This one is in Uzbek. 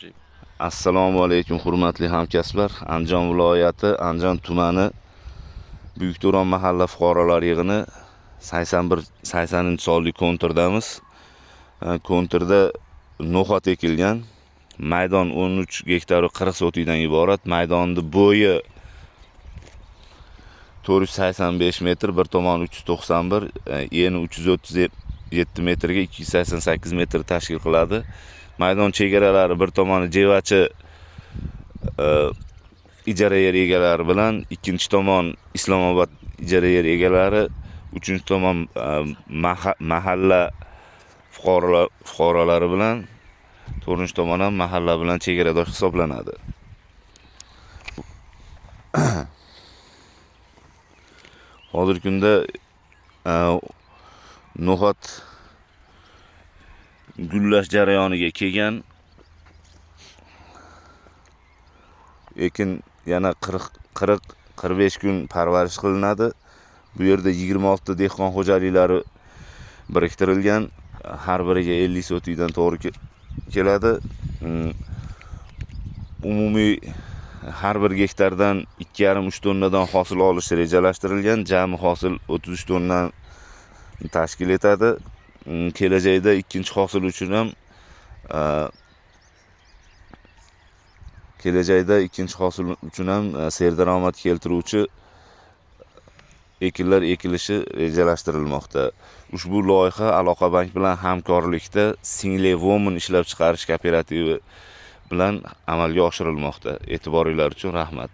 Hoji. Assalomu alaykum hurmatli hamkasblar. Andijon viloyati Andijon tumani Buyuk To'ron mahalla fuqarolar yig'ini 80-sonli kontirdamiz. Kontirda no'xat ekilgan. Maydon 13 gektar 40 sotikdan iborat. Maydonning bo'yi 485 metr, bir tomoni 391, eni 337 metrga 288 metr tashkil qiladi. Maydon chegaralari bir tomoni Jevachi ijara yer egalari bilan, ikkinchi tomon Islomobod ijara yer egalari, uchinchi tomon mahalla fuqarolari bilan, to'rtinchi tomon ham mahalla bilan chegaradosh hisoblanadi. Hozirgi kunda no'xat gullash jarayoniga kelgan. Ekin yana 40-45 kun parvarish qilinadi. Bu yerda 26 dehqon xo'jaliklari biriktirilgan. Har biriga 50 sotikdan to'g'ri keladi. Umumiy har bir gektardan 2,5-3 tonnadan hosil olish rejalashtirilgan. Jami hosil 33 tonnani tashkil etadi. Kelajakda ikkinchi hosil uchun ham serdaromad keltiruvchi ekinlar ekilishi rejalashtirilmoqda. Ushbu loyiha Aloqabank bilan hamkorlikda Single Women ishlab chiqarish kooperativi bilan amalga oshirilmoqda. E'tiboringlar uchun rahmat.